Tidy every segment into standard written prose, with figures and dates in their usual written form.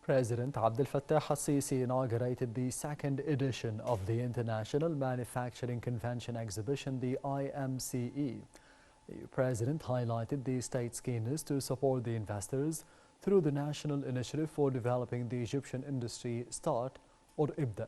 President Abdel Fattah al-Sisi inaugurated the second edition of the International Manufacturing Convention Exhibition, the IMCE. The President highlighted the state's keenness to support the investors through the National Initiative for Developing the Egyptian Industry START, or IBDA.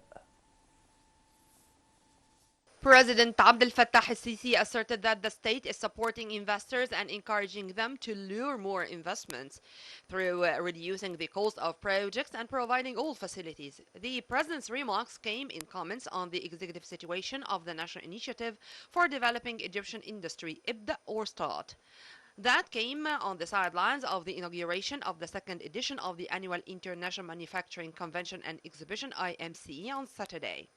President Abdel Fattah al-Sisi asserted that the state is supporting investors and encouraging them to lure more investments through reducing the cost of projects and providing all facilities. The president's remarks came in comments on the executive situation of the National Initiative for Developing Egyptian Industry, IBDA or START. That came on the sidelines of the inauguration of the second edition of the annual International Manufacturing Convention and Exhibition IMCE on Saturday.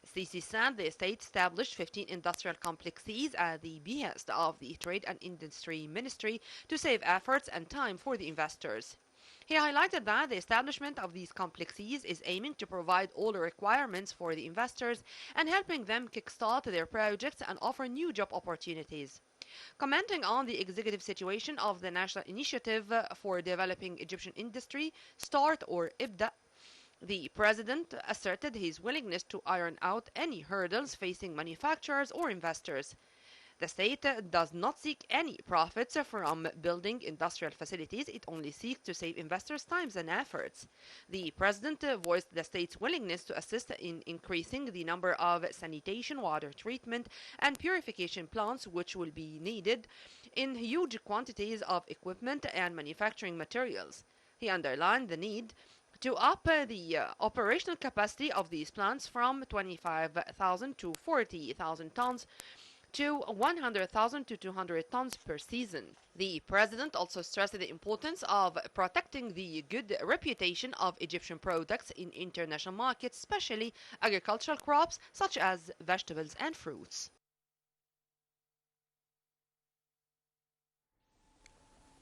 Sisi said the state established 15 industrial complexes at the behest of the Trade and Industry Ministry to save efforts and time for the investors. He highlighted that the establishment of these complexes is aiming to provide all the requirements for the investors and helping them kickstart their projects and offer new job opportunities. Commenting on the executive situation of the National Initiative for Developing Egyptian Industry, START or IBDA, the president asserted his willingness to iron out any hurdles facing manufacturers or investors. The state does not seek any profits from building industrial facilities. It only seeks to save investors' time and efforts. The president voiced the state's willingness to assist in increasing the number of sanitation, water treatment, and purification plants which will be needed in huge quantities of equipment and manufacturing materials. He underlined the need to up the operational capacity of these plants from 25,000 to 40,000 tons to 100,000 to 200 tons per season. The president also stressed the importance of protecting the good reputation of Egyptian products in international markets, especially agricultural crops such as vegetables and fruits.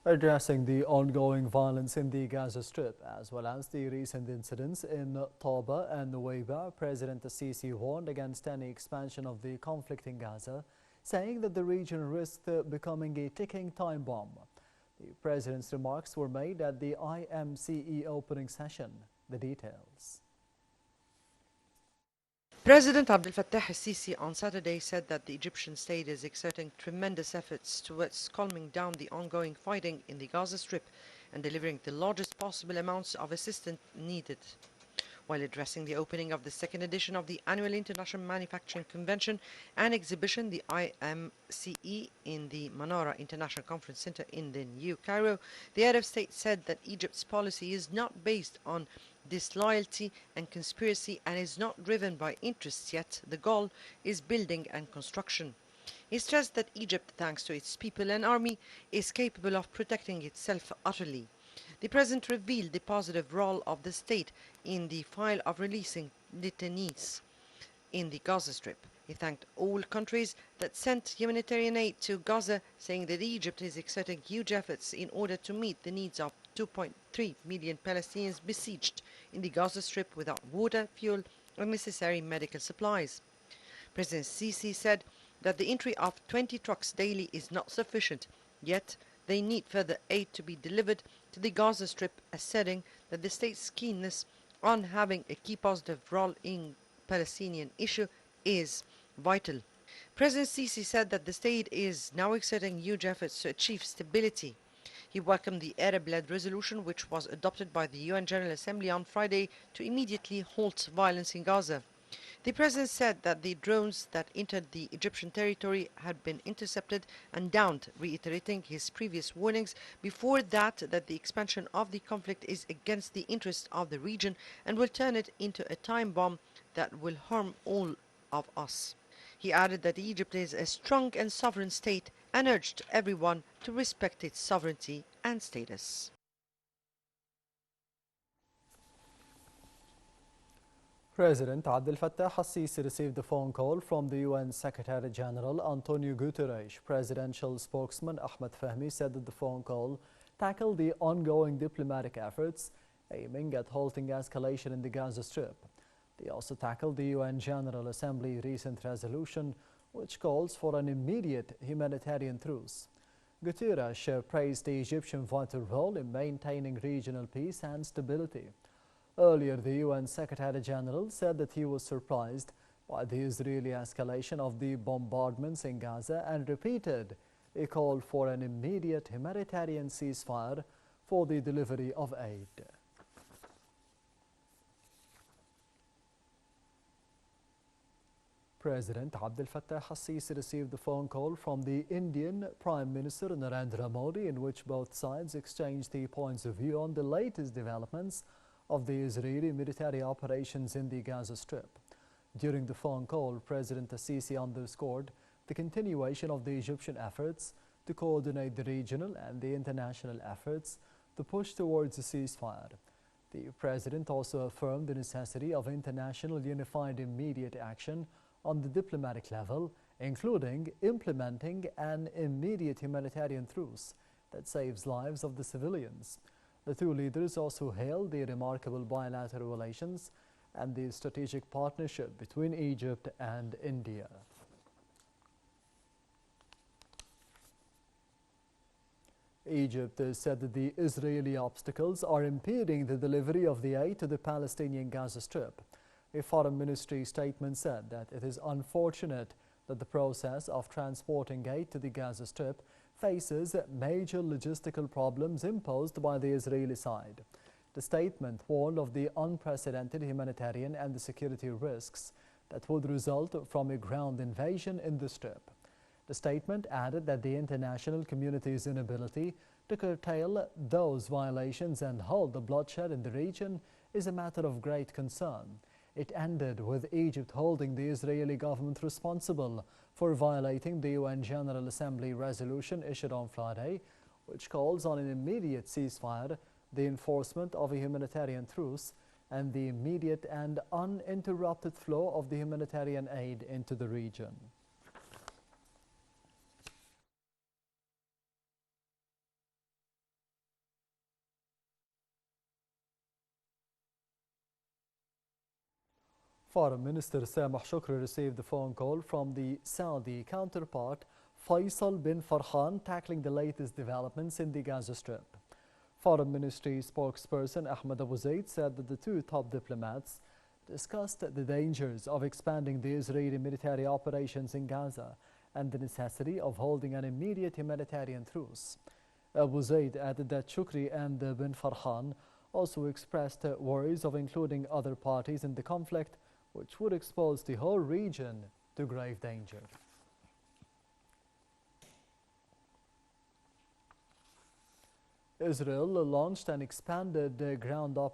Addressing the ongoing violence in the Gaza Strip, as well as the recent incidents in Tauba and Nuweiba, President al-Sisi warned against any expansion of the conflict in Gaza, saying that the region risked becoming a ticking time bomb. The president's remarks were made at the IMCE opening session. The details. President Abdel Fattah al-Sisi on Saturday said that the Egyptian state is exerting tremendous efforts towards calming down the ongoing fighting in the Gaza Strip and delivering the largest possible amounts of assistance needed. While addressing the opening of the second edition of the annual International Manufacturing Convention and Exhibition, the IMCE, in the Panorama International Conference Center in the New Cairo, the Arab state said that Egypt's policy is not based on disloyalty and conspiracy and is not driven by interests, yet the goal is building and construction. He stressed that Egypt, thanks to its people and army, is capable of protecting itself utterly. The president revealed the positive role of the state in the file of releasing detainees in the Gaza Strip. He thanked all countries that sent humanitarian aid to Gaza, saying that Egypt is exerting huge efforts in order to meet the needs of 2.3 million Palestinians besieged in the Gaza Strip without water, fuel, or necessary medical supplies. President Sisi said that the entry of 20 trucks daily is not sufficient, yet they need further aid to be delivered to the Gaza Strip, asserting that the state's keenness on having a key positive role in Palestinian issue is vital. President Sisi said that the state is now exerting huge efforts to achieve stability. He welcomed the Arab-led resolution which was adopted by the UN General Assembly on Friday to immediately halt violence in Gaza. The president said that the drones that entered the Egyptian territory had been intercepted and downed, reiterating his previous warnings before that the expansion of the conflict is against the interests of the region and will turn it into a time bomb that will harm all of us. He added that Egypt is a strong and sovereign state and urged everyone to respect its sovereignty and status. President Abdel Fattah al-Sisi received a phone call from the UN Secretary General Antonio Guterres. Presidential spokesman Ahmed Fahmy said that the phone call tackled the ongoing diplomatic efforts aiming at halting escalation in the Gaza Strip. They also tackled the UN General Assembly recent resolution which calls for an immediate humanitarian truce. Guterres praised the Egyptian vital role in maintaining regional peace and stability. Earlier, the UN Secretary General said that he was surprised by the Israeli escalation of the bombardments in Gaza and repeated a call for an immediate humanitarian ceasefire for the delivery of aid. President Abdel Fattah al-Sisi received a phone call from the Indian Prime Minister Narendra Modi, in which both sides exchanged the points of view on the latest developments of the Israeli military operations in the Gaza Strip. During the phone call, President al-Sisi underscored the continuation of the Egyptian efforts to coordinate the regional and the international efforts to push towards a ceasefire. The President also affirmed the necessity of international unified immediate action on the diplomatic level, including implementing an immediate humanitarian truce that saves lives of the civilians. The two leaders also hailed the remarkable bilateral relations and the strategic partnership between Egypt and India. Egypt said that the Israeli obstacles are impeding the delivery of the aid to the Palestinian Gaza Strip. A Foreign Ministry statement said that it is unfortunate that the process of transporting aid to the Gaza Strip faces major logistical problems imposed by the Israeli side. The statement warned of the unprecedented humanitarian and the security risks that would result from a ground invasion in the Strip. The statement added that the international community's inability to curtail those violations and halt the bloodshed in the region is a matter of great concern. It ended with Egypt holding the Israeli government responsible for violating the UN General Assembly resolution issued on Friday, which calls on an immediate ceasefire, the enforcement of a humanitarian truce, and the immediate and uninterrupted flow of the humanitarian aid into the region. Foreign Minister Sameh Shukri received a phone call from the Saudi counterpart Faisal bin Farhan tackling the latest developments in the Gaza Strip. Foreign Ministry spokesperson Ahmed Abu Zaid said that the two top diplomats discussed the dangers of expanding the Israeli military operations in Gaza and the necessity of holding an immediate humanitarian truce. Abu Zaid added that Shukri and bin Farhan also expressed worries of including other parties in the conflict, which would expose the whole region to grave danger. Israel launched an expanded ground operation